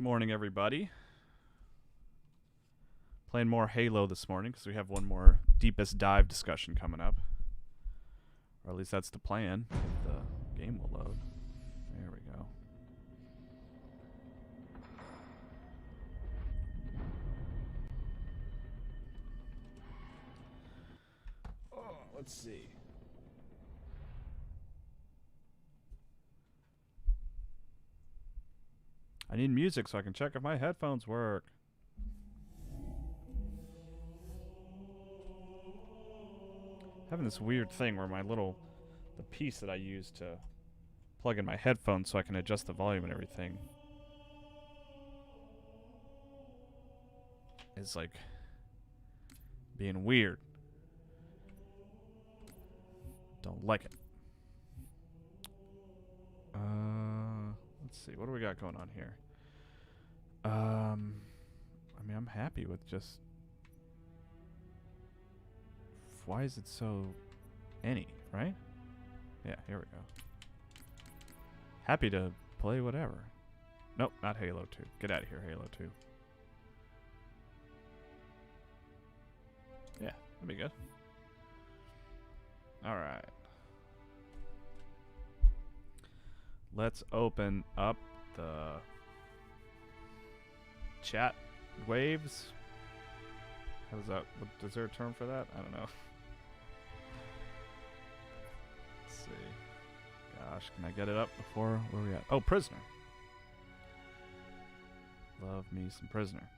Morning, everybody. Playing more Halo this morning because we have one more deepest dive discussion coming up. Or at least that's the plan. If the game will load. There we go. Oh, let's see. I need music so I can check if my headphones work. Having this weird thing where the piece that I use to plug in my headphones so I can adjust the volume and everything is like being weird. Don't like it. Let's see, what do we got going on here? I mean, I'm happy with just... Why is it so any, right? Yeah, here we go. Happy to play whatever. Nope, not Halo 2. Get out of here, Halo 2. Yeah, that'd be good. Alright. Let's open up the chat waves. How does that... Is there a term for that? I don't know. Let's see. Gosh, can I get it up before... Where are we at? Oh, Prisoner. Love me some Prisoner.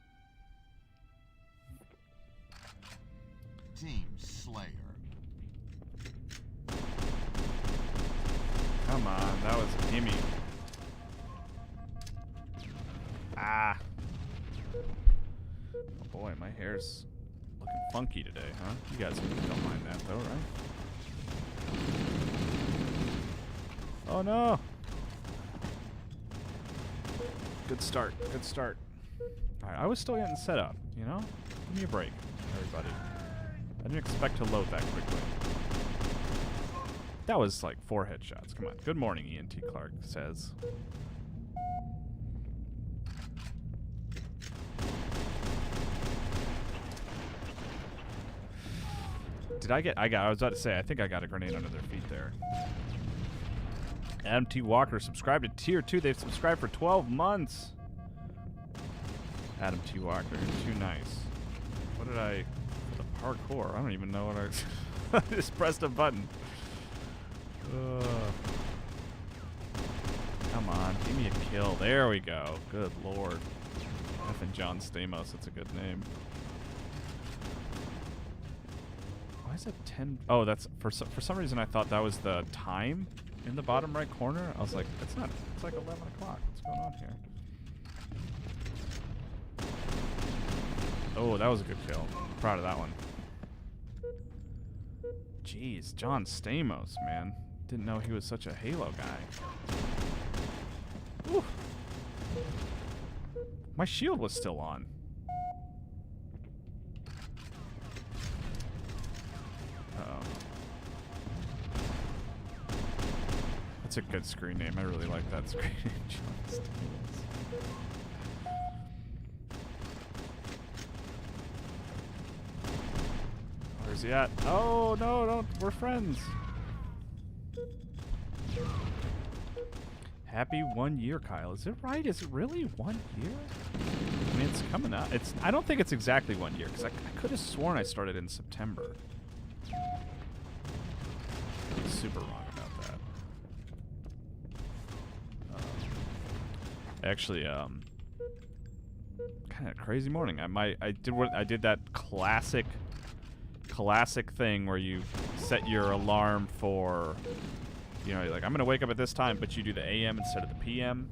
Team Slayer. Come on, that was a gimme. Ah. Oh boy, my hair's looking funky today, huh? You guys don't mind that though, right? Oh no! Good start, good start. Alright, I was still getting set up, you know? Give me a break, everybody. I didn't expect to load that quickly. That was like 4 headshots. Come on. Good morning, ENT Clark says. I was about to say, I think I got a grenade under their feet there. Adam T. Walker subscribed to Tier 2. They've subscribed for 12 months. Adam T. Walker, you're too nice. What did I... For the parkour, I don't even know what I... I just pressed a button. Come on, give me a kill. There we go. Good lord. Effing John Stamos, that's a good name. Why is it 10? Oh, that's for some reason I thought that was the time in the bottom right corner. I was like, it's not. It's like 11 o'clock. What's going on here? Oh, that was a good kill. Proud of that one. Jeez, John Stamos, man. Didn't know he was such a Halo guy. Ooh. My shield was still on. Uh-oh. That's a good screen name. I really like that screen name. John Stamos. Where's he at? Oh, no, don't. We're friends. Happy 1 year, Kyle. Is it right? Is it really 1 year? I mean, it's coming up. I don't think it's exactly 1 year, because I could have sworn I started in September. I'm super wrong about that. Actually, kind of crazy morning. I did that classic thing where you set your alarm for... You know, you're like, I'm going to wake up at this time, but you do the AM instead of the PM.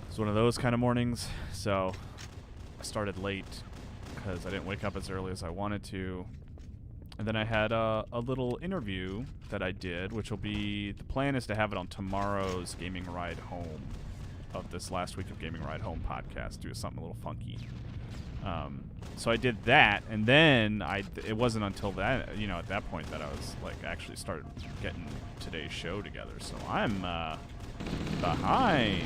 It's one of those kind of mornings. So I started late because I didn't wake up as early as I wanted to. And then I had a little interview that I did, which will be... The plan is to have it on tomorrow's Gaming Ride Home of this last week of Gaming Ride Home podcast. Do something a little funky. So I did that, and then it wasn't until that, you know, at that point that I was like actually started getting today's show together. So I'm behind.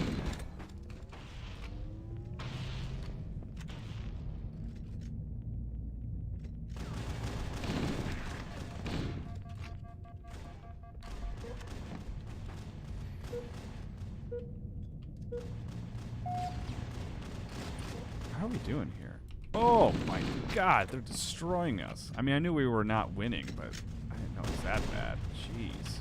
How are we doing here? Oh my god, they're destroying us. I mean, I knew we were not winning, but I didn't know it was that bad. Jeez.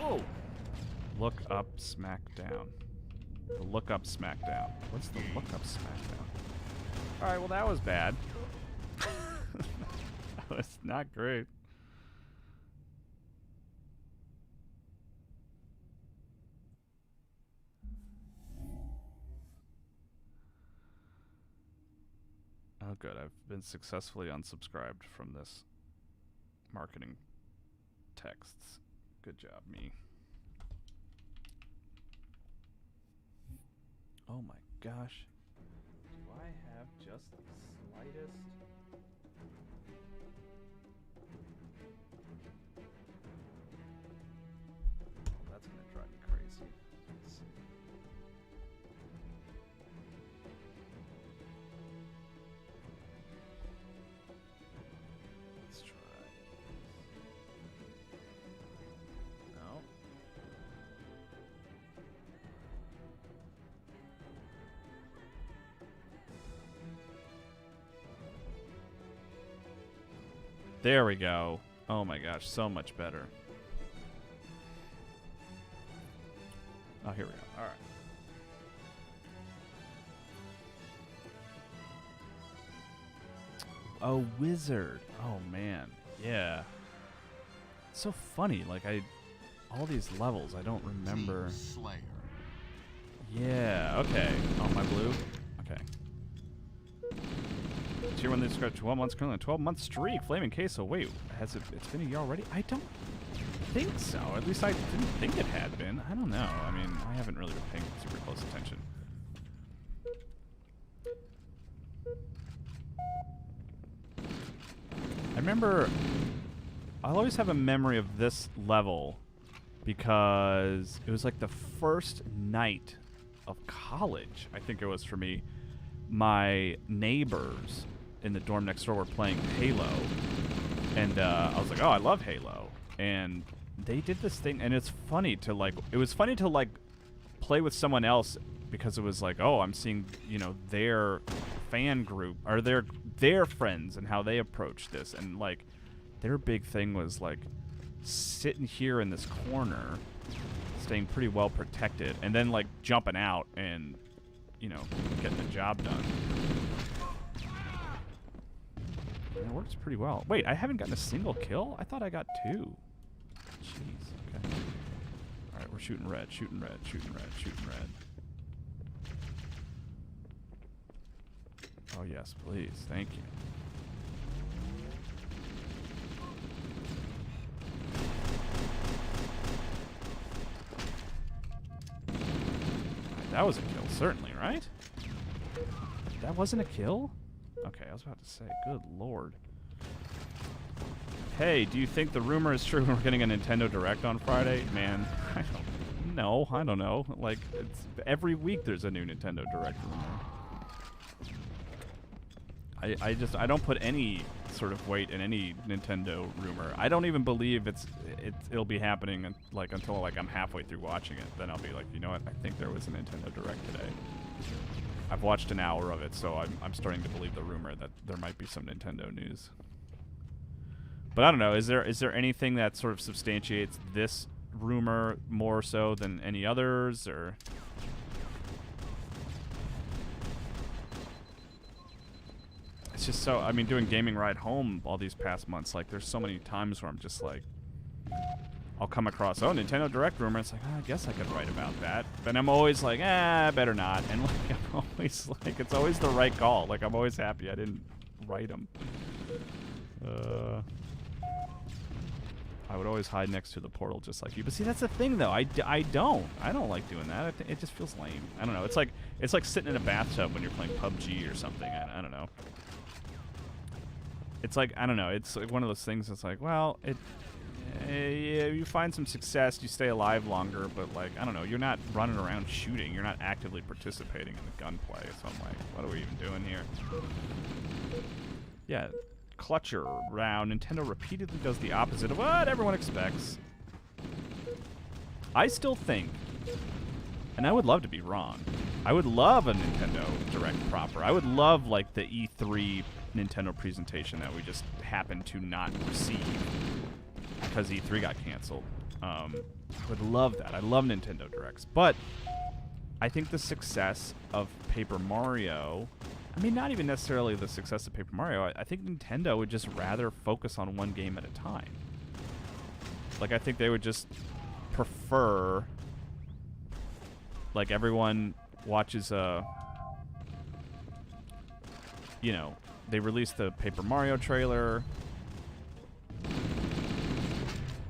Oh! Look up, smack down. The look up, smack down. What's the look up, smack down? Alright, well that was bad. That was not great. Oh good, I've been successfully unsubscribed from this marketing texts. Good job, me. Oh my gosh. Do I have just the slightest... Oh, that's gonna drive me crazy. Let's see. Let's try. No. There we go. Oh my gosh, so much better. Oh, here we go. All right. Oh, wizard. Oh man. Yeah. It's so funny. Like all these levels, I don't remember. Slayer. Yeah. Okay. Oh, my blue. Okay. Tier 1 they described 12 months currently. 12-month streak. Flaming queso. Wait, has it's been a year already? I don't think so. At least I didn't think it had been. I don't know. I mean, I haven't really been paying super close attention. I remember I'll always have a memory of this level because it was like the first night of college, I think it was for me. My neighbors in the dorm next door were playing Halo, and I was like, oh, I love Halo. And they did this thing, and it's funny to like, it was funny to like play with someone else because it was like, oh, I'm seeing, you know, their fan group or their friends and how they approach this, and like their big thing was like sitting here in this corner, staying pretty well protected, and then like jumping out and, you know, getting the job done. And it works pretty well. Wait, I haven't gotten a single kill? I thought I got 2. Jeez, okay. Alright, we're shooting red, shooting red, shooting red, shooting red. Oh yes, please. Thank you. That was a kill, certainly, right? That wasn't a kill? Okay, I was about to say, good lord. Hey, do you think the rumor is true we're getting a Nintendo Direct on Friday? Man, I don't know. Like, it's, every week there's a new Nintendo Direct rumor. I don't put any sort of weight in any Nintendo rumor. I don't even believe it'll be happening like until like I'm halfway through watching it. Then I'll be like, you know what? I think there was a Nintendo Direct today. I've watched an hour of it, so I'm starting to believe the rumor that there might be some Nintendo news. But I don't know. Is there anything that sort of substantiates this rumor more so than any others, or? It's just so, I mean, doing Gaming Ride Home all these past months, like, there's so many times where I'm just like, I'll come across, oh, Nintendo Direct rumor. It's like, oh, I guess I could write about that. But I'm always like, better not. And like, I'm always like, it's always the right call. Like, I'm always happy I didn't write them. I would always hide next to the portal just like you. But see, that's the thing, though. I don't like doing that. It just feels lame. I don't know. It's like sitting in a bathtub when you're playing PUBG or something. I don't know. It's like, I don't know. It's like one of those things that's like, well, yeah, you find some success, you stay alive longer, but like, I don't know, you're not running around shooting, you're not actively participating in the gunplay, so I'm like, what are we even doing here? Yeah, clutcher round. Nintendo repeatedly does the opposite of what everyone expects. I still think, and I would love to be wrong, I would love a Nintendo Direct proper. I would love, like, the E3 Nintendo presentation that we just happened to not receive because E3 got canceled. Would love that. I love Nintendo Directs. But I think the success of Paper Mario, I mean, not even necessarily the success of Paper Mario, I think Nintendo would just rather focus on one game at a time. Like, I think they would just prefer, like, everyone watches you know, they released the Paper Mario trailer.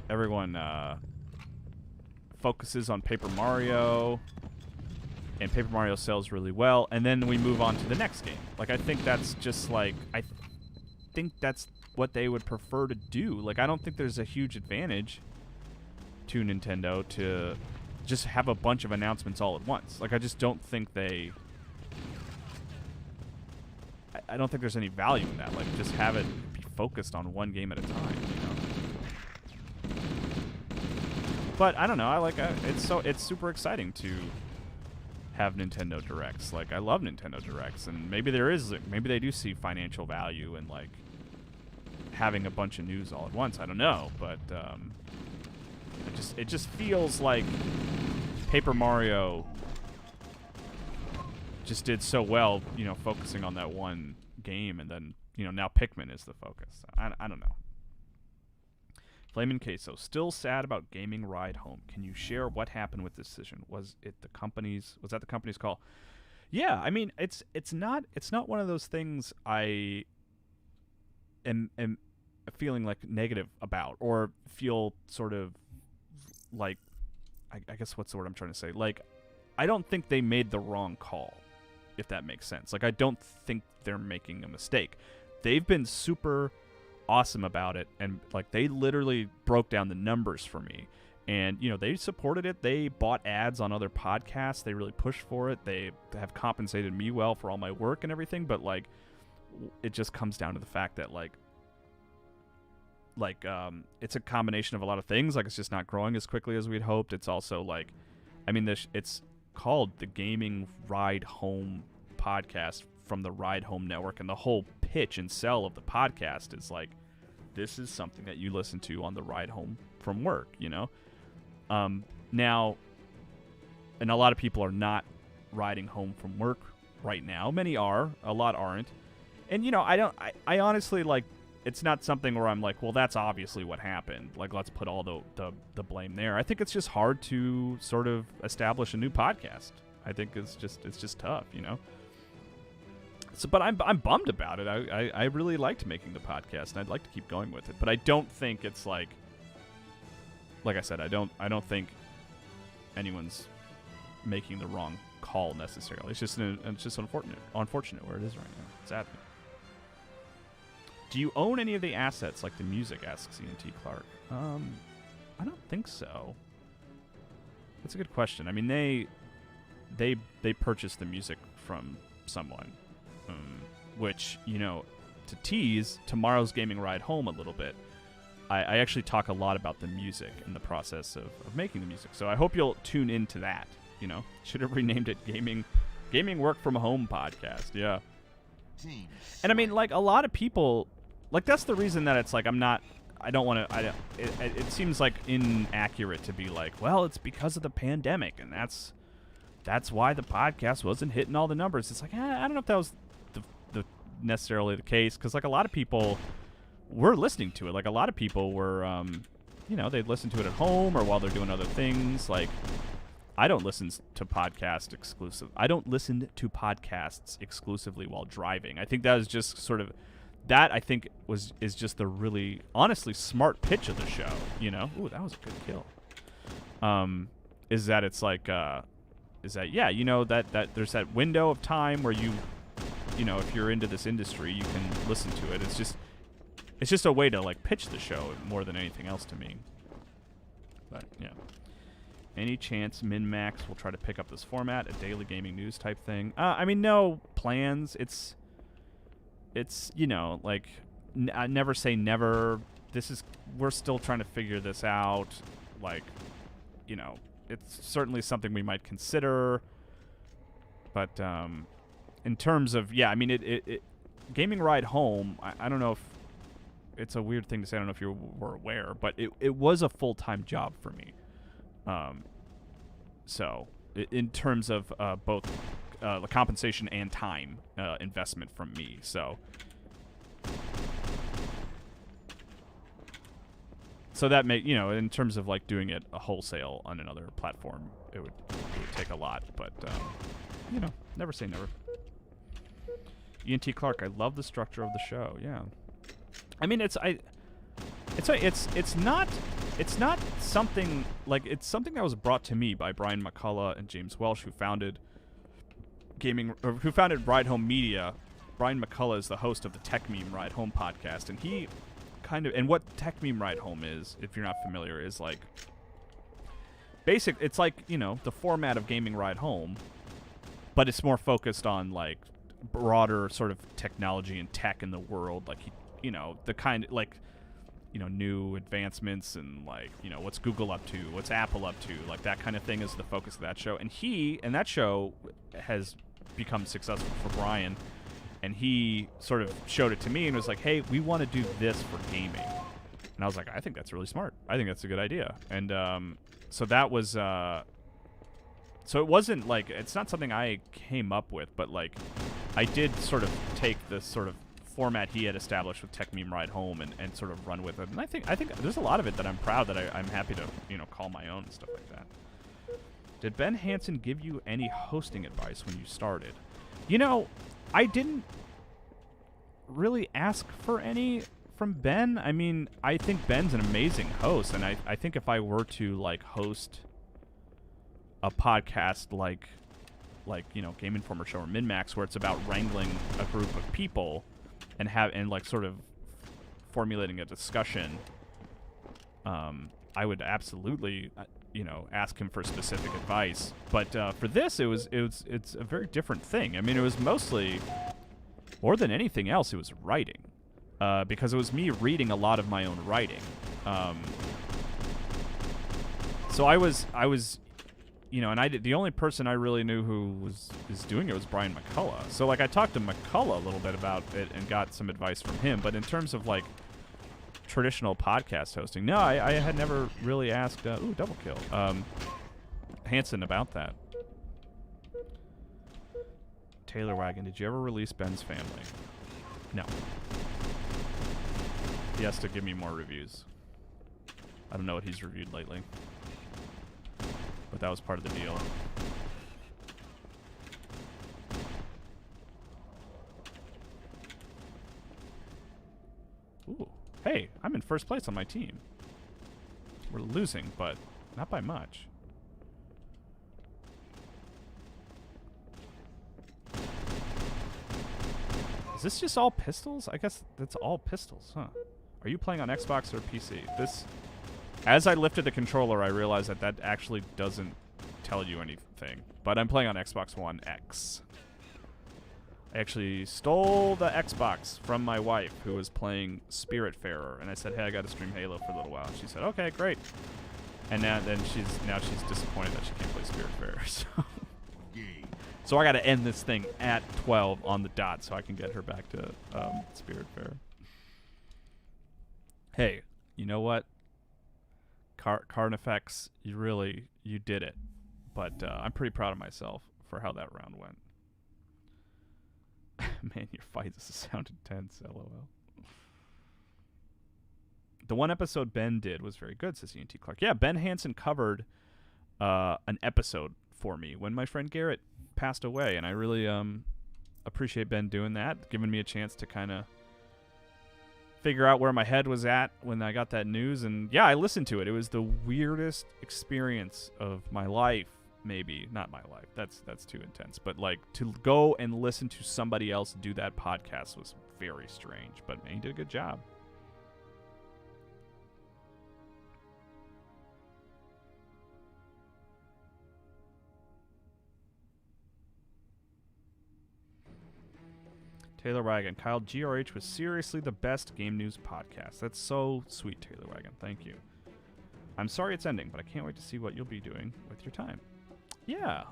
Everyone focuses on Paper Mario, and Paper Mario sells really well, and then we move on to the next game. Like, I think that's just, like, I think that's what they would prefer to do. Like, I don't think there's a huge advantage to Nintendo to just have a bunch of announcements all at once. Like, I just don't think they... I don't think there's any value in that. Like, just have it be focused on one game at a time, you know? But I don't know. I like it's super exciting to have Nintendo Directs. Like, I love Nintendo Directs, and maybe they do see financial value in, like, having a bunch of news all at once. I don't know, but it just feels like Paper Mario just did so well, you know, focusing on that one game, and then, you know, now Pikmin is the focus. I don't know. Flamin' Queso, still sad about gaming ride home. Can you share what happened with this decision? Was that the company's call? Yeah, I mean, it's not one of those things I am feeling like negative about, or feel sort of like, I guess what's the word I'm trying to say? Like, I don't think they made the wrong call, if that makes sense. Like, I don't think they're making a mistake. They've been super awesome about it, and, like, they literally broke down the numbers for me, and, you know, they supported it. They bought ads on other podcasts. They really pushed for it. They have compensated me well for all my work and everything, but, like, it just comes down to the fact that, like it's a combination of a lot of things. Like, it's just not growing as quickly as we'd hoped. It's also, like, I mean, it's called the Gaming Ride Home Podcast from the Ride Home Network, and the whole pitch and sell of the podcast is, like, this is something that you listen to on the ride home from work, you know? Now, and a lot of people are not riding home from work right now. Many are. A lot aren't. And, you know, I honestly, like, it's not something where I'm like, well, that's obviously what happened. Like, let's put all the blame there. I think it's just hard to sort of establish a new podcast. I think it's just tough, you know? So, but I'm bummed about it. I really liked making the podcast, and I'd like to keep going with it. But I don't think it's like I said, I don't think anyone's making the wrong call necessarily. It's just unfortunate where it is right now. It's happening. Do you own any of the assets like the music? Asks E&T Clark. I don't think so. That's a good question. I mean, they purchased the music from someone, which, you know, to tease tomorrow's gaming ride home a little bit, I actually talk a lot about the music and the process of making the music. So I hope you'll tune into that. You know, should have renamed it Gaming Work from Home Podcast. Yeah. And I mean, like, a lot of people, like, that's the reason that it's like it seems like inaccurate to be like, well, it's because of the pandemic, and that's why the podcast wasn't hitting all the numbers. It's like, I don't know if that was the necessarily the case, because, like, a lot of people were listening to it. Like, a lot of people were, you know, they'd listen to it at home or while they're doing other things. Like, I don't listen to podcasts exclusively while driving. I think that is just sort of, that I think is just the really, honestly, smart pitch of the show, you know? Ooh, that was a good kill. Is that it's like, yeah, you know, that there's that window of time where you know, if you're into this industry, you can listen to it. It's just a way to, like, pitch the show more than anything else to me. But, yeah. Any chance MinnMax will try to pick up this format, a daily gaming news type thing? I mean, no plans. it's, you know, like, I never say never. We're still trying to figure this out. Like, you know, it's certainly something we might consider. But in terms of, yeah, I mean, it Gaming Ride Home, I don't know if it's a weird thing to say. I don't know if you were aware, but it was a full-time job for me. So in terms of both the compensation and time investment from me. So that may, you know, in terms of like doing it a wholesale on another platform, it would take a lot. But you know, never say never. E.N.T. Clark, I love the structure of the show. Yeah, I mean, it's not something like, it's something that was brought to me by Brian McCullough and James Welsh, who founded Ride Home Media. Brian McCullough is the host of the Tech Meme Ride Home podcast, and he and what Tech Meme Ride Home is, if you're not familiar, is like it's like, you know, the format of Gaming Ride Home, but it's more focused on like broader sort of technology and tech in the world, like, you know, the kind of like, you know, new advancements and like, you know, what's Google up to, what's Apple up to, like that kind of thing is the focus of that show. And that show has become successful for Brian, and he sort of showed it to me and was like, hey, we want to do this for gaming. And I was like, I think that's really smart. I think that's a good idea. And so that was so it wasn't like, it's not something I came up with, but like I did sort of take this sort of format he had established with Tech Meme Ride Home and sort of run with it. And I think there's a lot of it that I'm proud that I'm happy to, you know, call my own and stuff like that. Did Ben Hansen give you any hosting advice when you started? You know, I didn't really ask for any from Ben. I mean, I think Ben's an amazing host, and I think if I were to like host a podcast like you know, Game Informer Show or MinnMax, where it's about wrangling a group of people and like sort of formulating a discussion, I would absolutely you know, ask him for specific advice. But for this, it's a very different thing. I mean, it was mostly, more than anything else, it was writing, because it was me reading a lot of my own writing. So I was, you know, and the only person I really knew who is doing it was Brian McCullough. So like I talked to McCullough a little bit about it and got some advice from him. But in terms of like traditional podcast hosting, no, I had never really asked double kill Hansen about that. Taylor Wagon, did you ever release Ben's Family? No. He has to give me more reviews. I don't know what he's reviewed lately, but that was part of the deal. Ooh. Hey, I'm in first place on my team. We're losing, but not by much. Is this just all pistols? I guess that's all pistols, huh? Are you playing on Xbox or PC? As I lifted the controller, I realized that actually doesn't tell you anything. But I'm playing on Xbox One X. I actually stole the Xbox from my wife, who was playing Spiritfarer, and I said, hey, I got to stream Halo for a little while. And she said, okay, great. And now she's disappointed that she can't play Spiritfarer. So I got to end this thing at 12 on the dot so I can get her back to Spiritfarer. Hey, you know what? Carnifex, you did it. But I'm pretty proud of myself for how that round went. Man, your fights sound intense, lol. The one episode Ben did was very good, says E.N.T. Clark. Yeah, Ben Hansen covered an episode for me when my friend Garrett passed away, and I really appreciate Ben doing that, giving me a chance to kind of figure out where my head was at when I got that news. And yeah, I listened to it. It was the weirdest experience of my life. Maybe not my life. That's too intense. But like, to go and listen to somebody else do that podcast was very strange. But man, he did a good job. Taylor Wagon. Kyle, GRH was seriously the best game news podcast. That's so sweet, Taylor Wagon. Thank you. I'm sorry it's ending, but I can't wait to see what you'll be doing with your time. Yeah,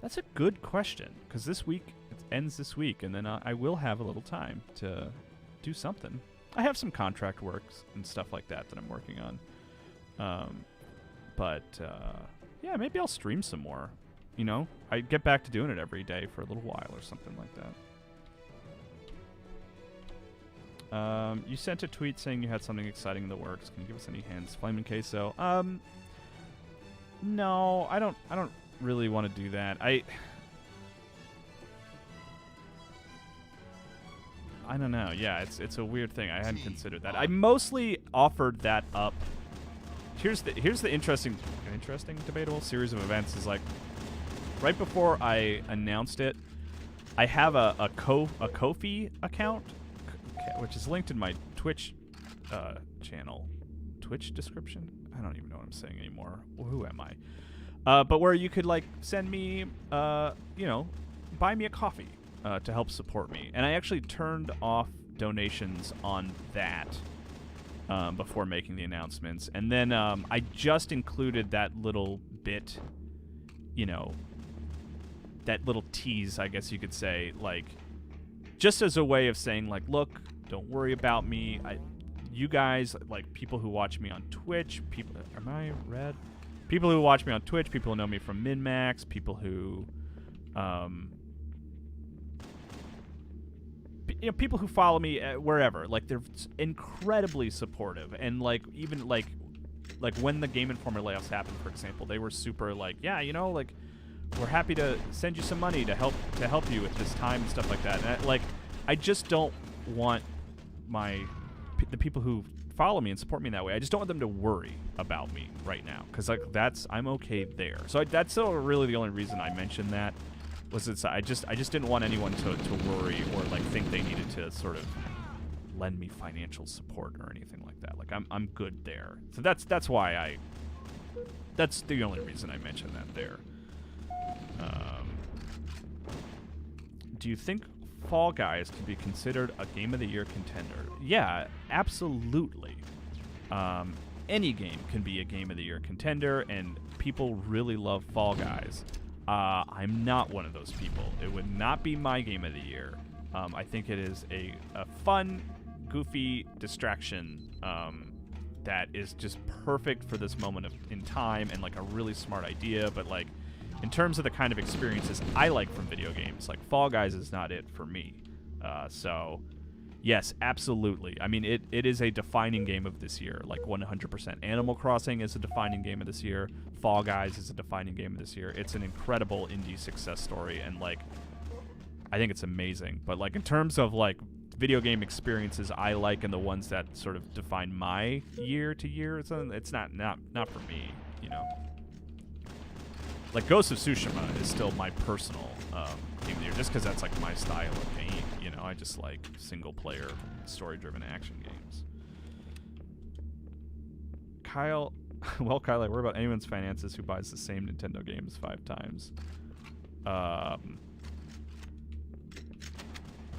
that's a good question, because this week, it ends this week, and then I will have a little time to do something. I have some contract works and stuff like that I'm working on. Yeah, maybe I'll stream some more. You know, I get back to doing it every day for a little while or something like that. You sent a tweet saying you had something exciting in the works. Can you give us any hints? Flamin' Queso. No, I don't really want to do that. I don't know. Yeah, it's a weird thing. I hadn't considered that. I mostly offered that up. Here's the interesting debatable series of events is like right before I announced it, I have a Ko-fi account which is linked in my Twitch channel. Twitch description? I don't even know what I'm saying anymore. Who am I? But where you could like send me buy me a coffee to help support me. And I actually turned off donations on that before making the announcements. And then I just included that little bit, that little tease, I guess you could say, like, just as a way of saying, like, look, don't worry about me. You guys, like, people who watch me on Twitch, am I red? People who watch me on Twitch, people who know me from MinnMax, people who, people who follow me wherever, like, they're incredibly supportive, and like even like when the Game Informer layoffs happened, for example, they were super like, yeah, like, we're happy to send you some money to help you with this time and stuff like that. And I just don't want the people who follow me and support me in that way. I just don't want them to worry about me right now, because I'm okay there. So that's still really the only reason I mentioned that. I just didn't want anyone to worry or like think they needed to sort of lend me financial support or anything like that. Like I'm good there. So that's why that's the only reason I mentioned that there. Do you think Fall Guys can be considered a Game of the Year contender? Yeah, absolutely. Any game can be a Game of the Year contender, and people really love Fall Guys. I'm not one of those people. It would not be my Game of the Year. I think it is a fun, goofy distraction that is just perfect for this moment in time, and like a really smart idea. But like, in terms of the kind of experiences I like from video games, like Fall Guys is not it for me. So yes, absolutely. I mean, it is a defining game of this year, like 100%. Animal Crossing is a defining game of this year. Fall Guys is a defining game of this year. It's an incredible indie success story, and like, I think it's amazing. But like, in terms of like video game experiences I like and the ones that sort of define my year to year, it's not for me, Like Ghost of Tsushima is still my personal game of the year, just because that's like my style of game. I just like single-player, story-driven action games. Kyle, Kyle, I worry about anyone's finances who buys the same Nintendo games 5 times.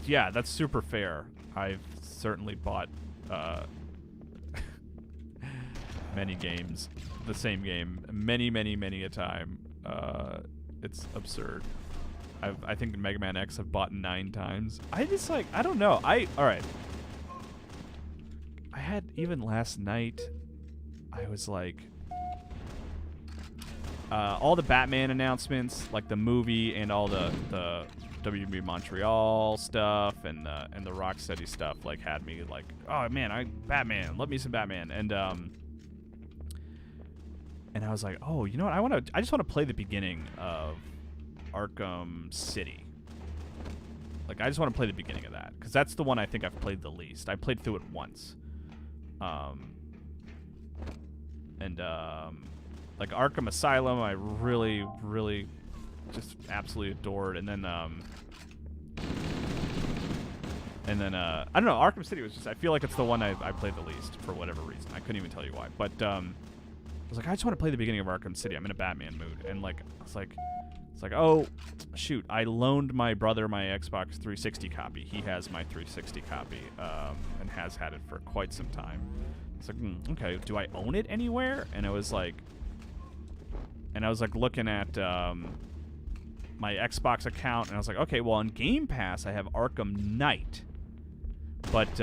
Yeah, that's super fair. I've certainly bought many games, the same game, many a time. It's absurd. I think Mega Man X I've bought 9 times. I just like, I don't know. Alright. I had, even last night, I was like, all the Batman announcements, like the movie and all the WB Montreal stuff and the Rocksteady stuff, like, had me like, oh man, Batman, love me some Batman. And I was like, oh, you know what? I just want to play the beginning of Arkham City. Like, I just want to play the beginning of that, because that's the one I think I've played the least. I played through it once. Like Arkham Asylum, I really, really just absolutely adored. And then I don't know, Arkham City was just, I feel like it's the one I played the least for whatever reason. I couldn't even tell you why. But was like, I just want to play the beginning of Arkham City. I'm in a Batman mood. And like, it's like, oh, shoot, I loaned my brother my Xbox 360 copy. He has my 360 copy, and has had it for quite some time. It's like, okay, do I own it anywhere? And I was like looking at my Xbox account, and I was like, okay, well, on Game Pass, I have Arkham Knight. But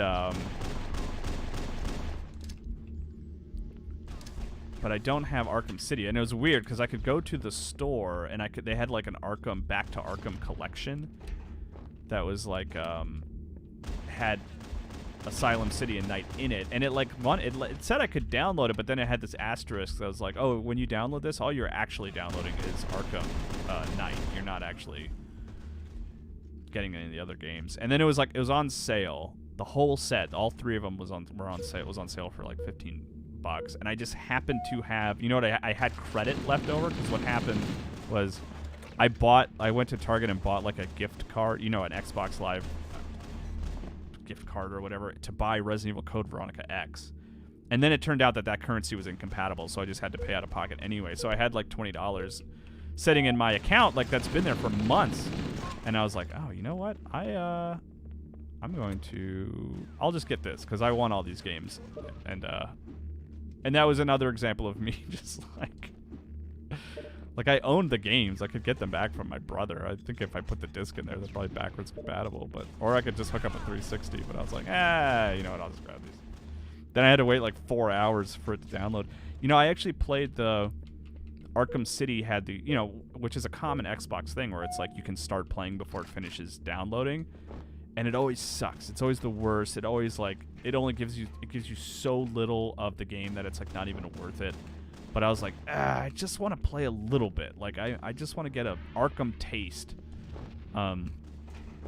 I don't have Arkham City, and it was weird because I could go to the store and they had like an Arkham Back to Arkham collection that was like had Asylum City and Night in it, and it said I could download it, but then it had this asterisk that was like, oh, when you download this, all you're actually downloading is Arkham Knight. You're not actually getting any of the other games. And then it was on sale. The whole set, all three of them were on sale. It was on sale for like $15. And I just happened to have, you know what, I had credit left over, because what happened was I went to Target and bought like a gift card, you know, an Xbox Live gift card or whatever, to buy Resident Evil Code Veronica X. And then it turned out that currency was incompatible, so I just had to pay out of pocket anyway. So I had like $20 sitting in my account, like that's been there for months. And I was like, oh, you know what? I'll just get this, because I want all these games. And that was another example of me just like I owned the games. I could get them back from my brother. I think if I put the disc in there, they're probably backwards compatible. Or I could just hook up a 360. But I was like, you know what? I'll just grab these. Then I had to wait like 4 hours for it to download. You know, I actually played the Arkham City had the, you know, which is a common Xbox thing where it's like you can start playing before it finishes downloading. And it always sucks. It's always the worst. It only gives you so little of the game that it's like not even worth it. But I was like, I just want to play a little bit. Like I just want to get a Arkham taste.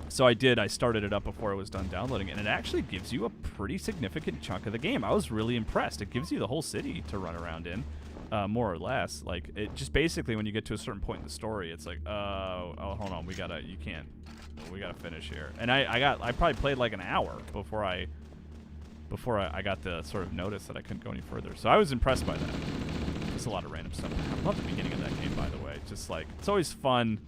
So I did. I started it up before it was done downloading, and it actually gives you a pretty significant chunk of the game. I was really impressed. It gives you the whole city to run around in, more or less. Like it just basically when you get to a certain point in the story, it's like, oh, hold on, we gotta finish here. And I probably played like an hour before I got the sort of notice that I couldn't go any further. So I was impressed by that. Just a lot of random stuff. I love the beginning of that game, by the way. Just like, it's always fun.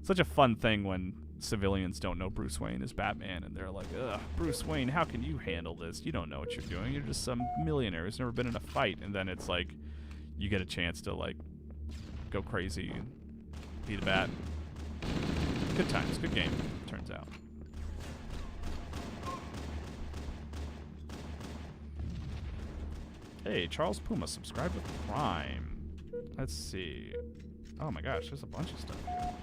Such a fun thing when civilians don't know Bruce Wayne is Batman, and they're like, ugh, Bruce Wayne, how can you handle this? You don't know what you're doing. You're just some millionaire who's never been in a fight. And then it's like, you get a chance to like go crazy and be the Bat. Good times, good game, turns out. Hey, Charles Puma, subscribe with Prime. Let's see. Oh my gosh, there's a bunch of stuff here.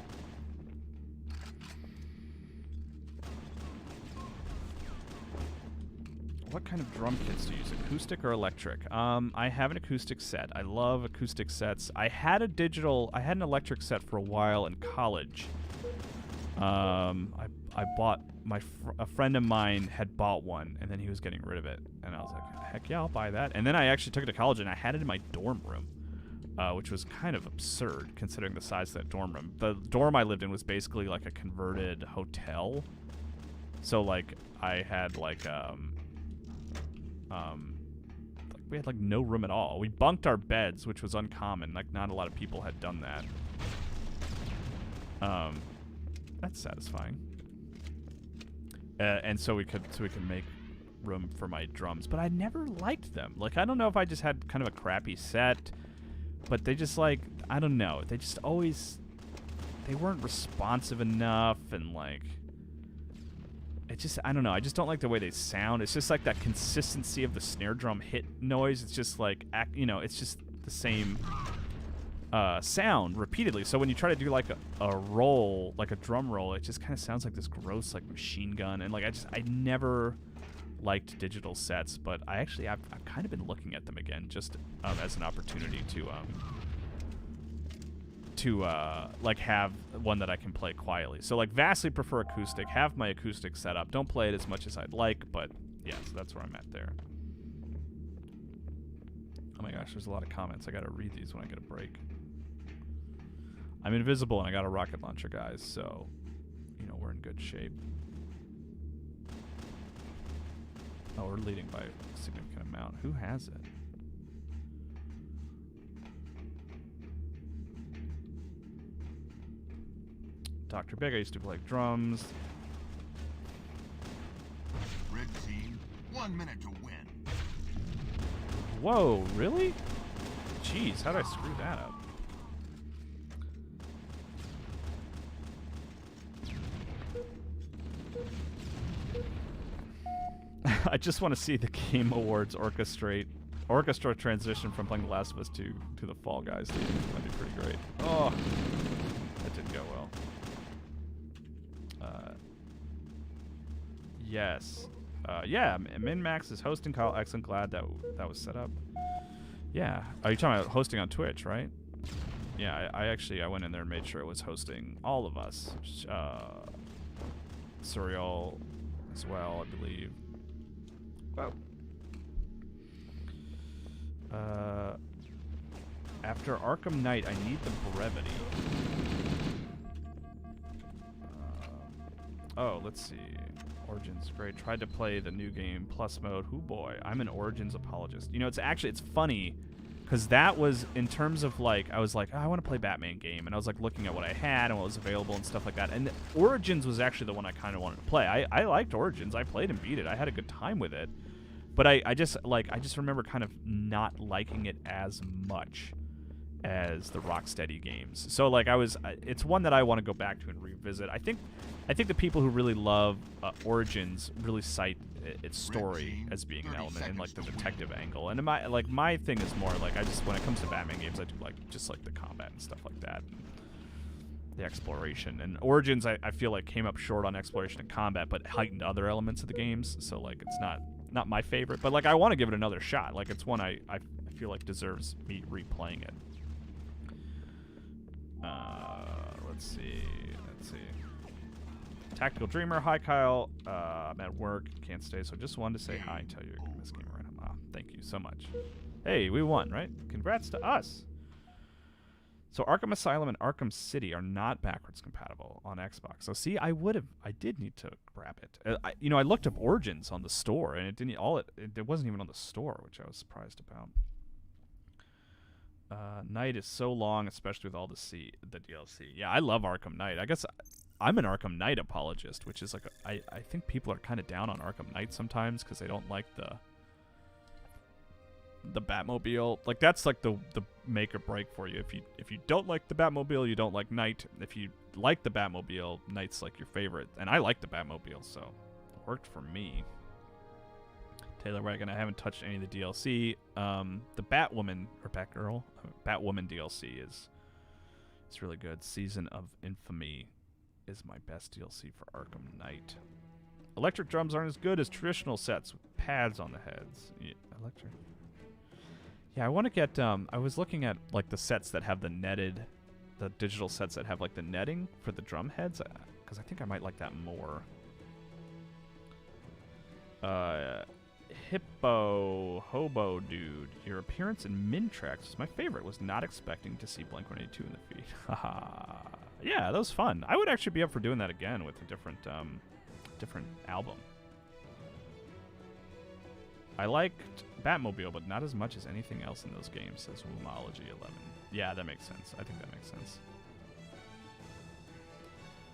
What kind of drum kits do you use, acoustic or electric? I have an acoustic set. I love acoustic sets. I had an electric set for a while in college. I bought a friend of mine had bought one, and then he was getting rid of it, and I was like, heck yeah, I'll buy that. And then I actually took it to college, and I had it in my dorm room, which was kind of absurd considering the size of that dorm room. The dorm I lived in was basically like a converted hotel, so like I had like we had like no room at all. We bunked our beds, which was uncommon. Like not a lot of people had done that. That's satisfying. And so we could make room for my drums, but I never liked them. Like I don't know if I just had kind of a crappy set, but they just like, I don't know. They just always, they weren't responsive enough, and like it just, I don't know. I just don't like the way they sound. It's just like that consistency of the snare drum hit noise. It's just like, you know, it's just the same sound repeatedly. So when you try to do like a roll, like a drum roll, it just kind of sounds like this gross like machine gun. And like I never liked digital sets, but I've kind of been looking at them again just as an opportunity to like have one that I can play quietly. So like vastly prefer acoustic, have my acoustic set up. Don't play it as much as I'd like, but yeah, so that's where I'm at there. Oh my gosh, there's a lot of comments. I gotta read these when I get a break. I'm invisible and I got a rocket launcher, guys, so you know we're in good shape. Oh, we're leading by a significant amount. Who has it? Dr. Big, I used to play drums. Red team, 1 minute to win. Whoa, really? Jeez, how did I screw that up? I just want to see the Game Awards orchestra transition from playing The Last of Us 2 to the Fall Guys theme. That'd be pretty great. Oh, that didn't go well. Yes. Yeah, MinnMax is hosting. Kyle, excellent. Glad that was set up. Yeah. Are you talking about hosting on Twitch, right? Yeah, I went in there and made sure it was hosting all of us. Surreal as well, I believe. Wow. After Arkham Knight, I need the brevity. Oh, let's see. Origins, great. Tried to play the new game Plus mode. Hoo boy, I'm an Origins apologist. You know, it's funny, because that was, in terms of like, I was like, oh, I want to play Batman game, and I was like looking at what I had and what was available and stuff like that. And Origins was actually the one I kind of wanted to play. I liked Origins. I played and beat it. I had a good time with it. But I just remember kind of not liking it as much as the Rocksteady games. So like it's one that I want to go back to and revisit. I think the people who really love Origins really cite its story as being an element and like the detective angle. And my thing is more like when it comes to Batman games, I do like the combat and stuff like that. The exploration. And Origins I feel like came up short on exploration and combat, but heightened other elements of the games. So like it's not my favorite, but like I want to give it another shot. Like it's one I feel like deserves me replaying it. Let's see. Tactical Dreamer, hi Kyle. I'm at work, can't stay, so just wanted to say hi and tell you this game right now. Thank you so much. Hey, we won, right? Congrats to us. So Arkham Asylum and Arkham City are not backwards compatible on Xbox. So see, I did need to grab it. I looked up Origins on the store, and it wasn't even on the store, which I was surprised about. Night is so long, especially with all the DLC. Yeah, I love Arkham Knight. I guess I'm an Arkham Knight apologist, which is like I think people are kind of down on Arkham Knight sometimes because they don't like the Batmobile. Like that's like the make or break for you. If you don't like the Batmobile, you don't like Knight. If you like the Batmobile, Knight's like your favorite. And I like the Batmobile, so it worked for me. Taylor Wagon, I haven't touched any of the DLC. The Batwoman or Batwoman DLC is really good. Season of Infamy is my best DLC for Arkham Knight. Electric drums aren't as good as traditional sets with pads on the heads. Yeah, electric. Yeah, I want to get. I was looking at like the sets that have the digital sets that have like the netting for the drum heads, because I think I might like that more. Hobo dude, your appearance in MinnMax was my favorite. Was not expecting to see Blink-182 in the feed. Haha. Yeah, that was fun. I would actually be up for doing that again with a different album. I liked Batmobile, but not as much as anything else in those games, says Woomology 11. Yeah, that makes sense. I think that makes sense.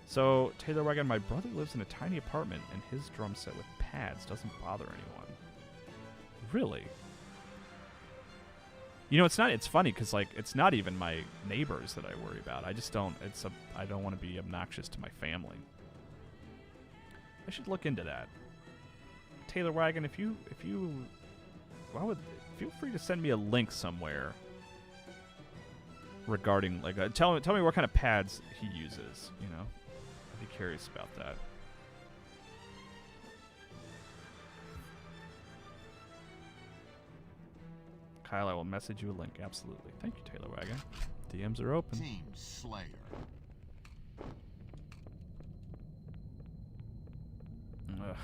So, Taylor Wagon, my brother lives in a tiny apartment, and his drum set with pads doesn't bother anyone. Really? You know, it's funny, because, like, it's not even my neighbors that I worry about. I just don't, I don't want to be obnoxious to my family. I should look into that. Taylor Wagon, if you feel free to send me a link somewhere regarding, like, tell me what kind of pads he uses, you know? I'd be curious about that. Kyle, I will message you a link. Absolutely. Thank you, Taylor Wagon. DMs are open. Team Slayer. Ugh.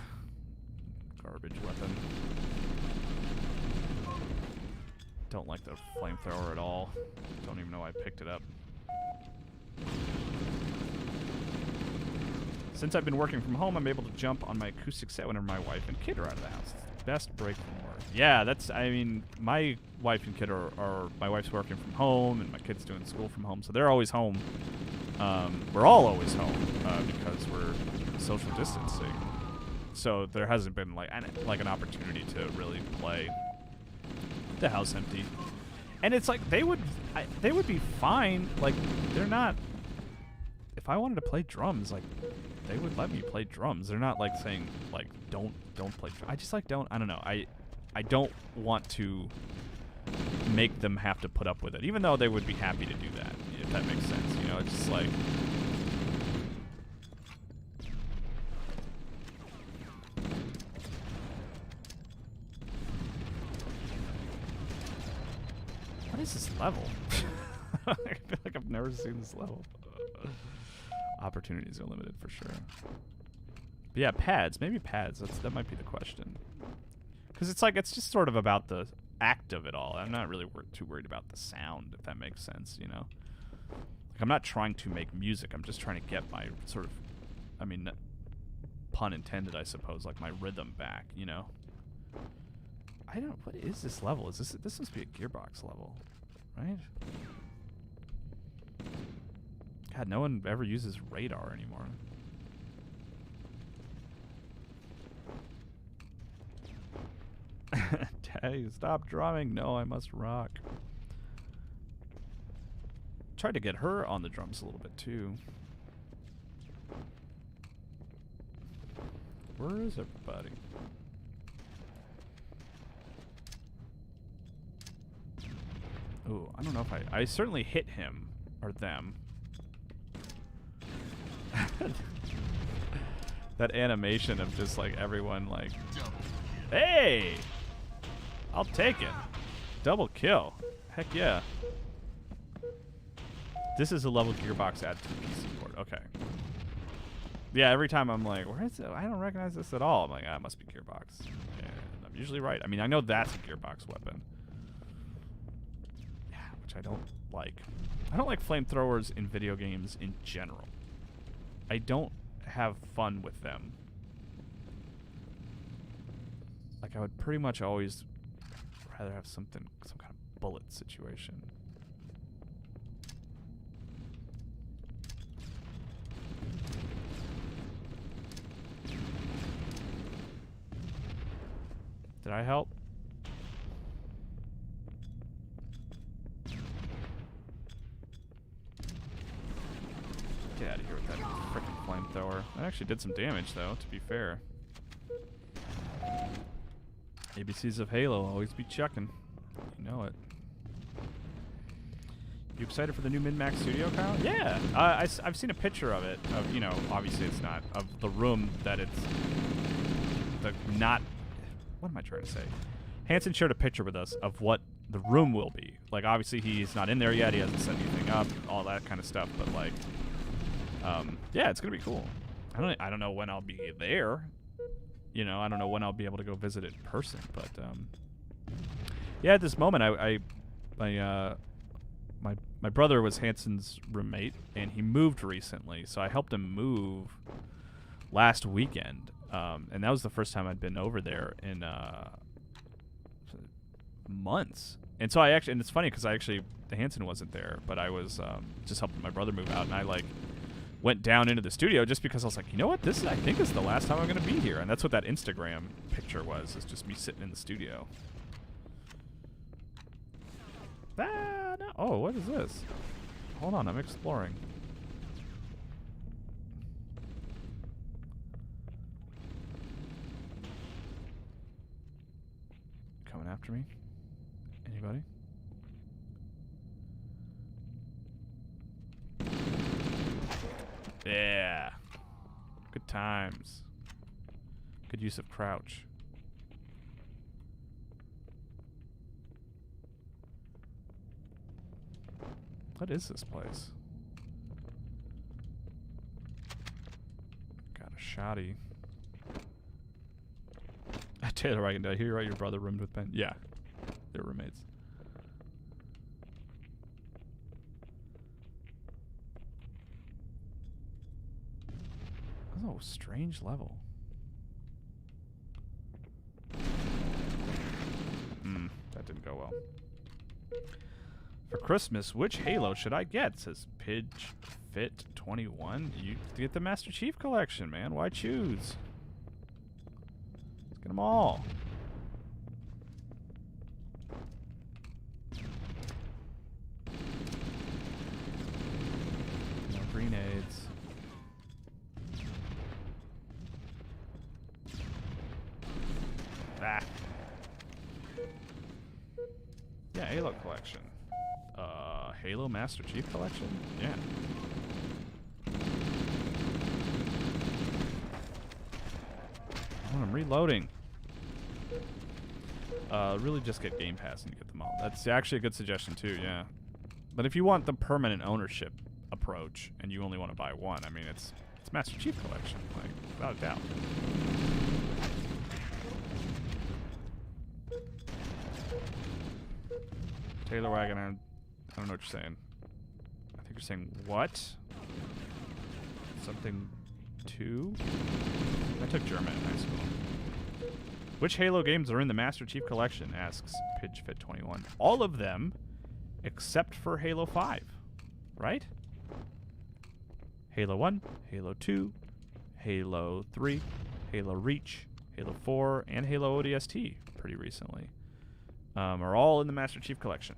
Garbage weapon. Don't like the flamethrower at all. Don't even know why I picked it up. Since I've been working from home, I'm able to jump on my acoustic set whenever my wife and kid are out of the house. It's the best break from work. Yeah, I mean, my wife and kid are my wife's working from home, and my kid's doing school from home, so they're always home We're all always home because we're social distancing. So there hasn't been like an opportunity to really play. The house empty, and it's like they would be fine. Like they're not. If I wanted to play drums, like they would let me play drums. They're not like saying like don't play. I just like don't. I don't know. I don't want to make them have to put up with it, even though they would be happy to do that. If that makes sense, you know. It's just like. What is this level? I feel like I've never seen this level. Opportunities are limited for sure. But yeah, pads. Maybe pads. That might be the question. Because it's like, it's just sort of about the act of it all. I'm not really too worried about the sound, if that makes sense, you know? Like, I'm not trying to make music. I'm just trying to get my sort of, I mean, pun intended, I suppose, like my rhythm back, you know? I don't. What is this level? Is this must be a Gearbox level, right? God, no one ever uses radar anymore. Daddy, stop drumming. No, I must rock. Tried to get her on the drums a little bit too. Where is everybody? Ooh, I don't know if I certainly hit him or them. That animation of just like everyone like, hey, I'll take it. Double kill. Heck yeah. This is a level Gearbox add to the PC port. Okay. Yeah, every time I'm like, where is it? I don't recognize this at all. I'm like, ah, it must be Gearbox. And I'm usually right. I mean, I know that's a Gearbox weapon. I don't like. I don't like flamethrowers in video games in general. I don't have fun with them. Like I would pretty much always rather have some kind of bullet situation. Did I help? Get out of here with that frickin' flamethrower. That actually did some damage, though, to be fair. ABCs of Halo, always be checking. You know it. You excited for the new MinnMax studio, Kyle? Yeah! I've seen a picture of it. Of, you know, obviously it's not. Of the room that it's... What am I trying to say? Hanson shared a picture with us of what the room will be. Like, obviously he's not in there yet. He hasn't set anything up. All that kind of stuff. But, like... yeah, it's gonna be cool. I don't know when I'll be there. You know, I don't know when I'll be able to go visit it in person. But yeah, at this moment, my brother was Hanson's roommate, and he moved recently, so I helped him move last weekend, and that was the first time I'd been over there in months. And so and it's funny because Hanson wasn't there, but I was just helping my brother move out, and I like went down into the studio just because I was like, you know what, this I think is the last time I'm gonna be here, and that's what that Instagram picture was, is just me sitting in the studio. Ah, no. Oh, what is this? Hold on, I'm exploring. Coming after me? Anybody? Yeah. Good times. Good use of crouch. What is this place? Got a shoddy. Taylor, I hear you right, your brother roomed with Ben. Yeah. They're roommates. Oh, strange level. That didn't go well. For Christmas, which Halo should I get? Says Pidge Fit 21. You get the Master Chief Collection, man. Why choose? Let's get them all. No grenades. Ah. Yeah, Halo Collection. Halo Master Chief Collection? Yeah. Oh, I'm reloading. Really just get Game Pass and you get them all. That's actually a good suggestion too, yeah. But if you want the permanent ownership approach and you only want to buy one, I mean, it's Master Chief Collection, like, without a doubt. Taylor Wagon, I don't know what you're saying. I think you're saying what? Something two? I took German in high school. Which Halo games are in the Master Chief Collection? Asks PidgeFit21. All of them, except for Halo 5, right? Halo 1, Halo 2, Halo 3, Halo Reach, Halo 4, and Halo ODST pretty recently. Are all in the Master Chief Collection.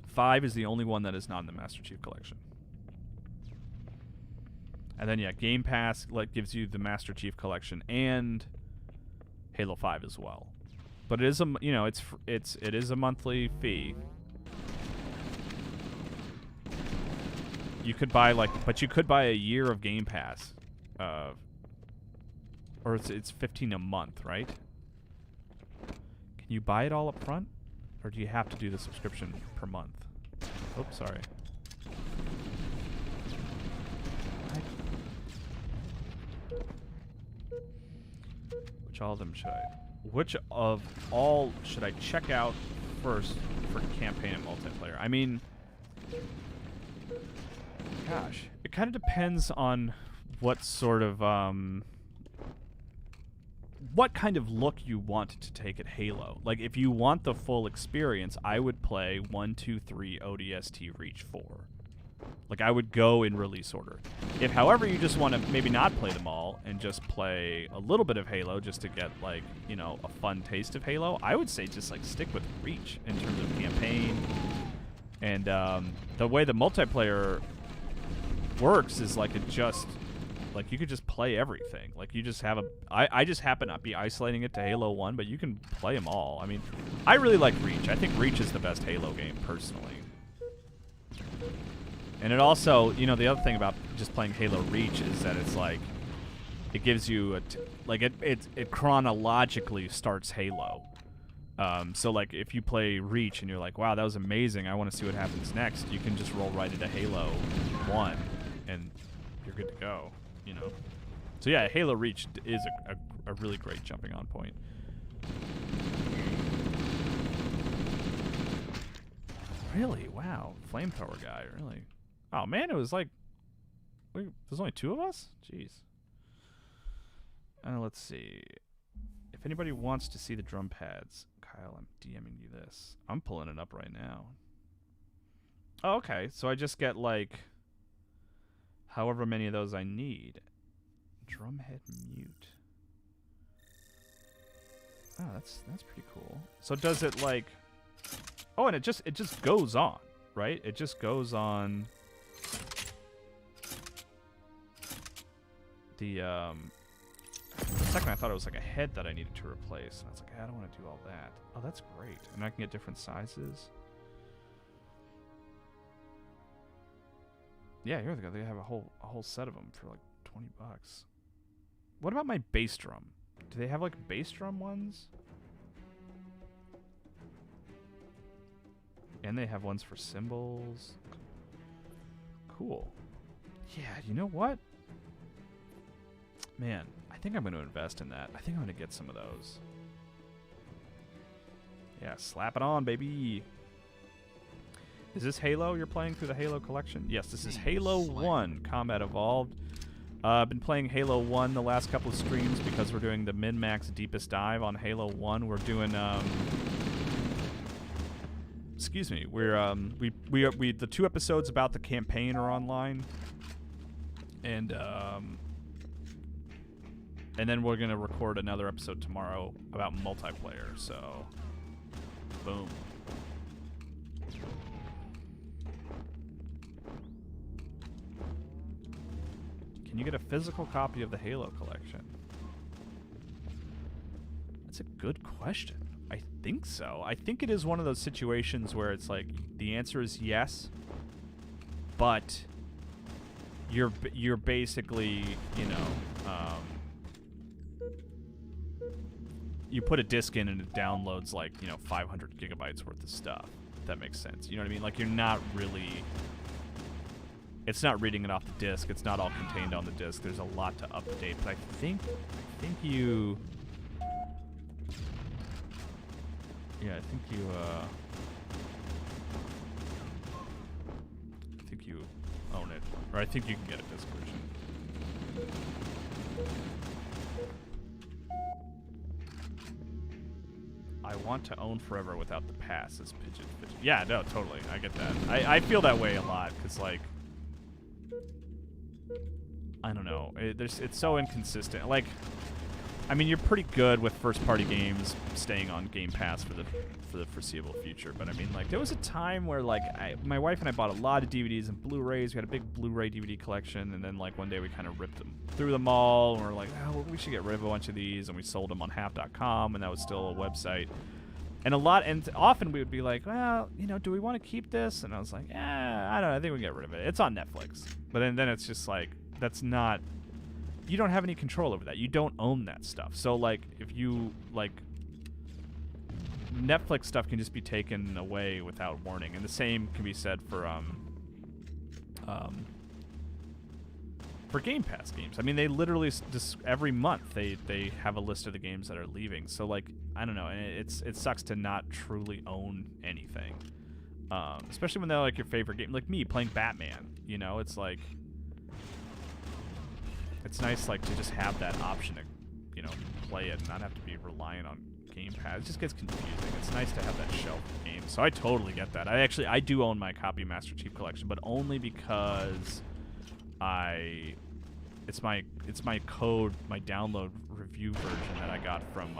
5 is the only one that is not in the Master Chief Collection. And then, yeah, Game Pass gives you the Master Chief Collection and Halo 5 as well. But it is it is a monthly fee. You could buy but you could buy a year of Game Pass, or it's $15 a month, right? Can you buy it all up front, or do you have to do the subscription per month? Oops, sorry. Which all of them should I? Which of all should I check out first for campaign and multiplayer? I mean, gosh, it kind of depends on what sort of what kind of look you want to take at Halo. Like, if you want the full experience, I would play 1, 2, 3, ODST, Reach 4. Like, I would go in release order. If, however, you just want to maybe not play them all and just play a little bit of Halo just to get, like, you know, a fun taste of Halo, I would say just, like, stick with Reach in terms of campaign. And the way the multiplayer works is, like, it just... Like, you could just play everything. Like, you just have a... I just happen to be isolating it to Halo 1, but you can play them all. I mean, I really like Reach. I think Reach is the best Halo game, personally. And it also... You know, the other thing about just playing Halo Reach is that it's, like... It gives you a... It chronologically starts Halo. So, like, if you play Reach and you're like, wow, that was amazing, I want to see what happens next, you can just roll right into Halo 1, and you're good to go. You know, so yeah, Halo Reach is a really great jumping on point. Really? Wow. Flamethrower guy, really? Oh man, it was like, there's only 2 of us? Jeez. Let's see. If anybody wants to see the drum pads, Kyle, I'm DMing you this. I'm pulling it up right now. Oh, okay. So I just get like however many of those I need. Drumhead mute. Oh, that's pretty cool. So does it like... Oh, and it just goes on, right? It just goes on the second I thought it was like a head that I needed to replace. And I was like, I don't want to do all that. Oh, that's great. And I can get different sizes. Yeah, here they go. They have a whole set of them for like $20. What about my bass drum? Do they have like bass drum ones? And they have ones for cymbals. Cool. Yeah, you know what? Man, I think I'm going to invest in that. I think I'm going to get some of those. Yeah, slap it on, baby. Is this Halo you're playing through the Halo collection? Yes, this is Halo 1 Combat Evolved. I've been playing Halo 1 the last couple of streams because we're doing the MinnMax Deepest Dive on Halo 1. We're doing excuse me. We're we the 2 episodes about the campaign are online, and then we're gonna record another episode tomorrow about multiplayer. So, boom. Can you get a physical copy of the Halo collection? That's a good question. I think so. I think it is one of those situations where it's like the answer is yes, but you're basically, you know, you put a disc in and it downloads like, you know, 500 gigabytes worth of stuff. If that makes sense. You know what I mean? Like, you're not really. It's not reading it off the disc. It's not all contained on the disc. There's a lot to update, but I think you. Yeah, I think you own it, or I think you can get a disc version. I want to own forever without the pass. As Pigeon. Yeah, no, totally. I get that. I feel that way a lot because, like, I don't know. It's so inconsistent. Like, I mean, you're pretty good with first-party games staying on Game Pass for the foreseeable future. But I mean, like, there was a time where, like, my wife and I bought a lot of DVDs and Blu-rays. We had a big Blu-ray DVD collection, and then, like, one day we kind of ripped them through them all, and we're like, oh, well, we should get rid of a bunch of these, and we sold them on half.com, and that was still a website. And often we would be like, well, you know, do we want to keep this? And I was like, I don't know. I think we can get rid of it. It's on Netflix. But then it's just like, that's not. You don't have any control over that. You don't own that stuff. So, like, if you, like, Netflix stuff can just be taken away without warning. And the same can be said for Game Pass games. I mean, they literally just every month they have a list of the games that are leaving. So, like, I don't know. And it sucks to not truly own anything. Especially when they're, like, your favorite game. Like me, playing Batman. You know, it's like. It's nice, like, to just have that option to, you know, play it and not have to be reliant on Game Pass. It just gets confusing. It's nice to have that shelf of games. So I totally get that. I do own my copy of Master Chief Collection, but only because it's my code, my download review version that I got from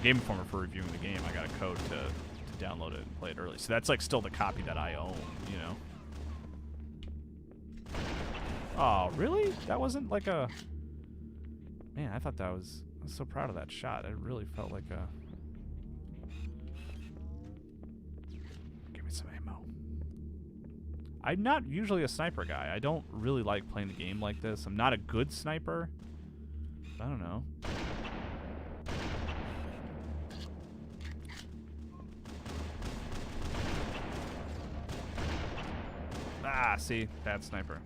Game Informer for reviewing the game. I got a code to download it and play it early. So that's, like, still the copy that I own, you know. Oh, really? That wasn't like a... Man, I thought I was so proud of that shot. It really felt like a... Give me some ammo. I'm not usually a sniper guy. I don't really like playing the game like this. I'm not a good sniper. I don't know. Ah, see? Bad sniper.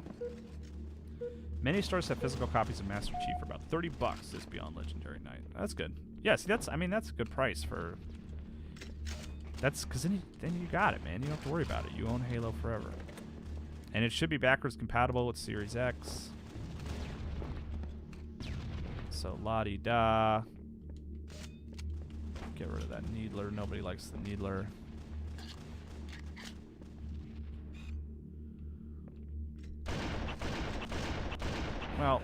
Many stores have physical copies of Master Chief for about $30 this Beyond Legendary Night. That's good. Yeah, see, that's a good price for... That's because then you got it, man. You don't have to worry about it. You own Halo forever. And it should be backwards compatible with Series X. So, la-di-da. Get rid of that Needler. Nobody likes the Needler. Well,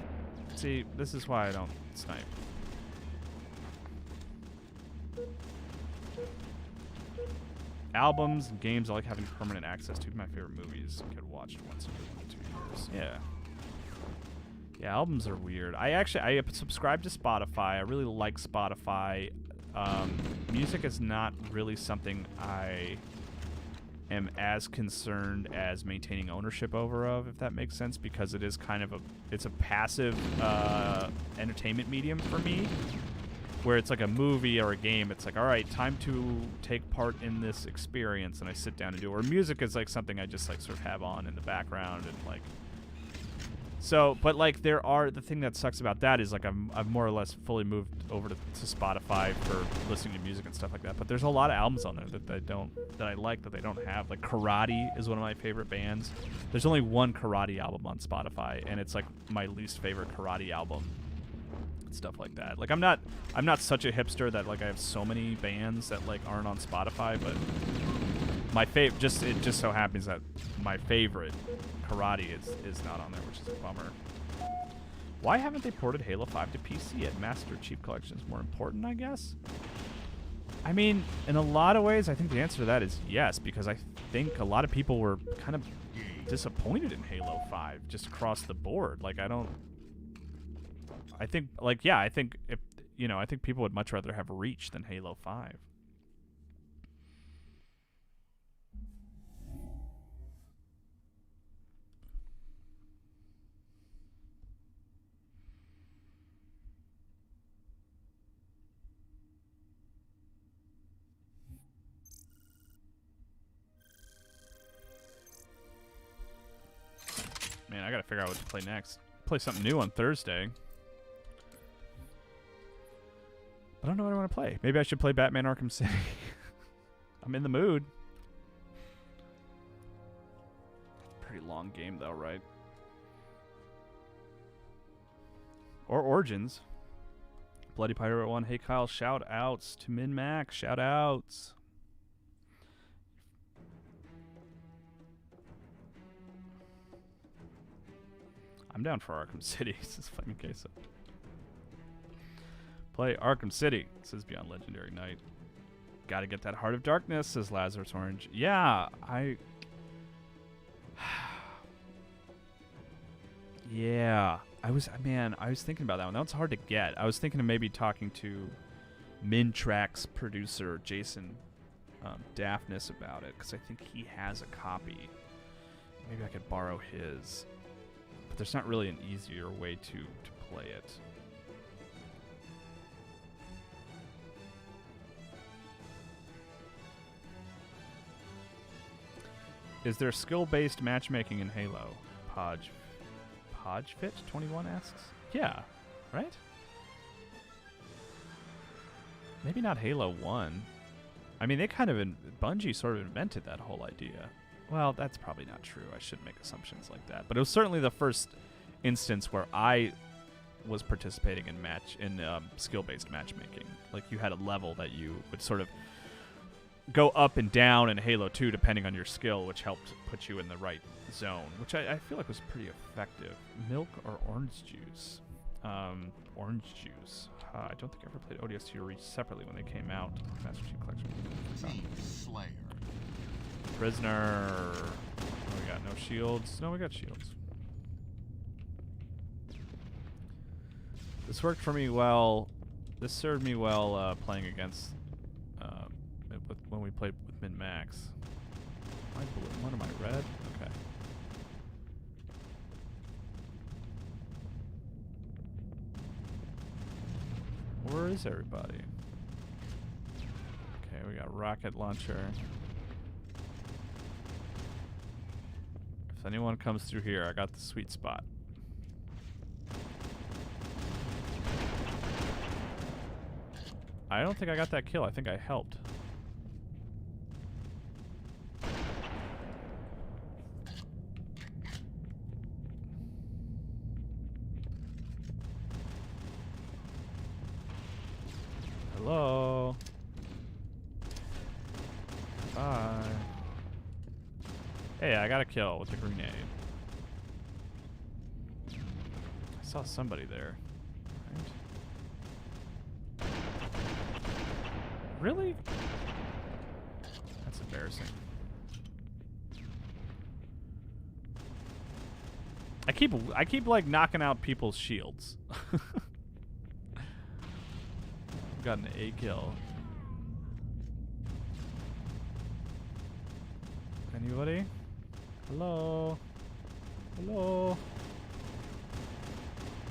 see, this is why I don't snipe. Albums and games I like having permanent access to. My favorite movies get watched once every 2 years. Yeah. Yeah, albums are weird. I subscribe to Spotify. I really like Spotify. Music is not really something I am as concerned as maintaining ownership of, if that makes sense, because it is kind of it's a passive entertainment medium for me, where it's like a movie or a game. It's like, all right, time to take part in this experience, and I sit down and do it. Or music is like something I just, like, sort of have on in the background, and, like, so, but, like, the thing that sucks about that is, like, I've more or less fully moved over to Spotify for listening to music and stuff like that. But there's a lot of albums on there that I like that they don't have. Like, Karate is one of my favorite bands. There's only one Karate album on Spotify, and it's, like, my least favorite Karate album. Stuff like that. Like I'm not such a hipster that like I have so many bands that like aren't on Spotify, but my it just so happens that my favorite, Karate, is not on there, which is a bummer. Why haven't they ported Halo 5 to PC? At Master Chief Collection is more important, I guess. I mean, in a lot of ways, I think the answer to that is yes, because I think a lot of people were kind of disappointed in Halo 5 just across the board. Like I think if I think people would much rather have Reach than Halo 5. Man, I gotta figure out what to play next. Play something new on Thursday. I don't know what I want to play. Maybe I should play Batman Arkham City. I'm in the mood. Pretty long game, though, right? Or Origins. Bloody Pirate 1. Hey, Kyle, shout-outs to MinnMax. Shout-outs. I'm down for Arkham City, says Flaming Queso. Play Arkham City, says Beyond Legendary Knight. Gotta get that Heart of Darkness, says Lazarus Orange. Yeah, yeah, I was thinking about that one. That one's hard to get. I was thinking of maybe talking to MinnMax producer Jason Daphnis about it, because I think he has a copy. Maybe I could borrow his. But there's not really an easier way to play it. Is there skill-based matchmaking in Halo? Podgefit21 asks? Yeah, right? Maybe not Halo 1. I mean, they kind of Bungie sort of invented that whole idea. Well, that's probably not true. I shouldn't make assumptions like that. But it was certainly the first instance where I was participating in skill-based matchmaking. Like, you had a level that you would sort of go up and down in Halo 2 depending on your skill, which helped put you in the right zone, which I feel like was pretty effective. Milk or orange juice? Orange juice. I don't think I ever played ODST or Reach separately when they came out. Master Chief Collection. Slayer. Prisoner. Oh, we got no shields. No, we got shields. This worked for me well. This served me well playing against when we played with MinnMax. Am I blue? What am I, red? Okay. Where is everybody? Okay, we got rocket launcher. If anyone comes through here, I got the sweet spot. I don't think I got that kill. I think I helped. Hello. Bye. Hey, I got a kill with the grenade. I saw somebody there. Right. Really? That's embarrassing. I keep like knocking out people's shields. Got an A kill. Anybody? Hello? Hello?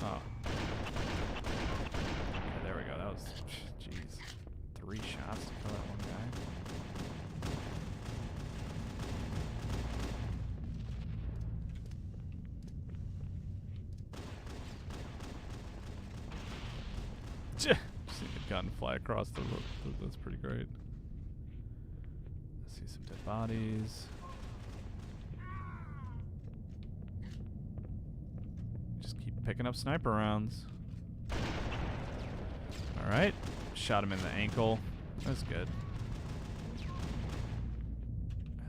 Oh. Okay, there we go. That was, jeez, 3 shots to kill that one guy. Gun fly across the road. That's pretty great. Let's see some dead bodies. Just keep picking up sniper rounds. All right. Shot him in the ankle. That's good.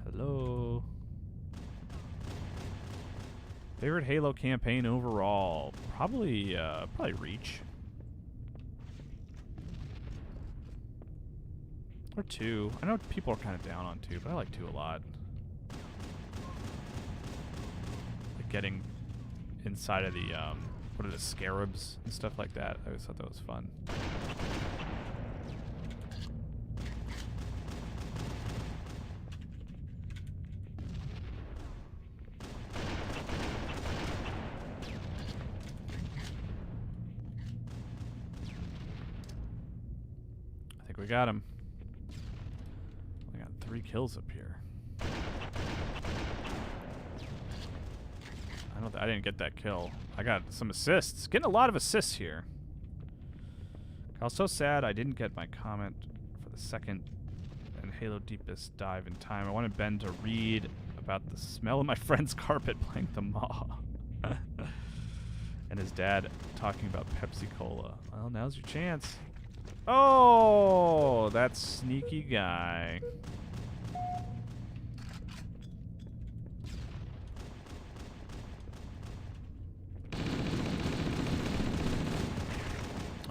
Hello. Favorite Halo campaign overall? Probably Reach. Or 2. I know people are kind of down on 2, but I like 2 a lot. Like getting inside of the, what are the scarabs and stuff like that. I always thought that was fun. I think we got him. We got 3 kills up here. I didn't get that kill. I got some assists. Getting a lot of assists here. I was so sad I didn't get my comment for the second and Halo Deepest dive in time. I wanted Ben to read about the smell of my friend's carpet playing the Maw. And his dad talking about Pepsi Cola. Well, now's your chance. Oh, that sneaky guy.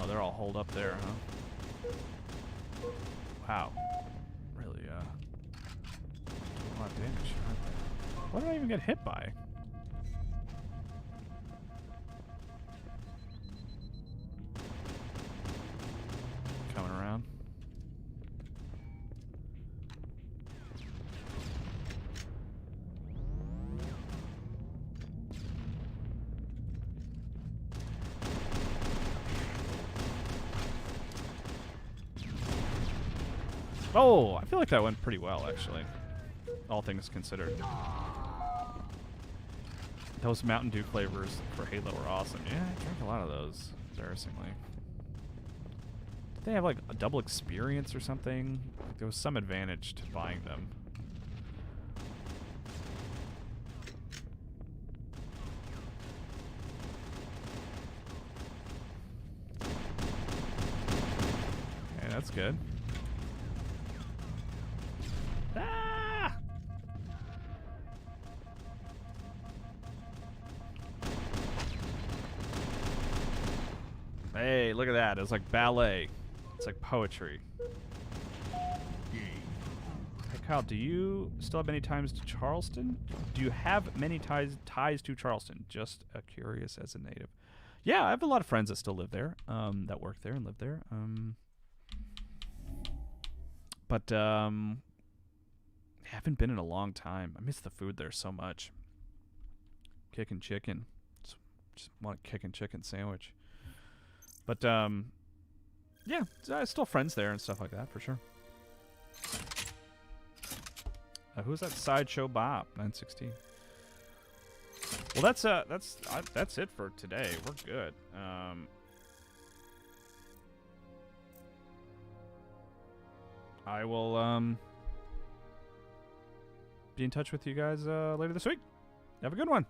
Oh, they're all holed up there, huh? Wow. Really, a lot of damage, aren't they? What did I even get hit by? Coming around. Oh, I feel like that went pretty well, actually. All things considered. Those Mountain Dew flavors for Halo were awesome. Yeah, I drank a lot of those, embarrassingly. Did they have, like, a double experience or something? Like, there was some advantage to buying them. Okay, that's good. Ah! Hey, look at that. It's like ballet. It's like poetry. Hey, Kyle, do you still have many ties to Charleston? Do you have many ties to Charleston? Just curious as a native. Yeah, I have a lot of friends that still live there, that work there and live there. But haven't been in a long time. I miss the food there so much. Kicking chicken. Just want a kicking chicken sandwich. But yeah, still friends there and stuff like that for sure. Who's that? Sideshow Bob 916. Well, that's it for today. We're good. I will be in touch with you guys later this week. Have a good one.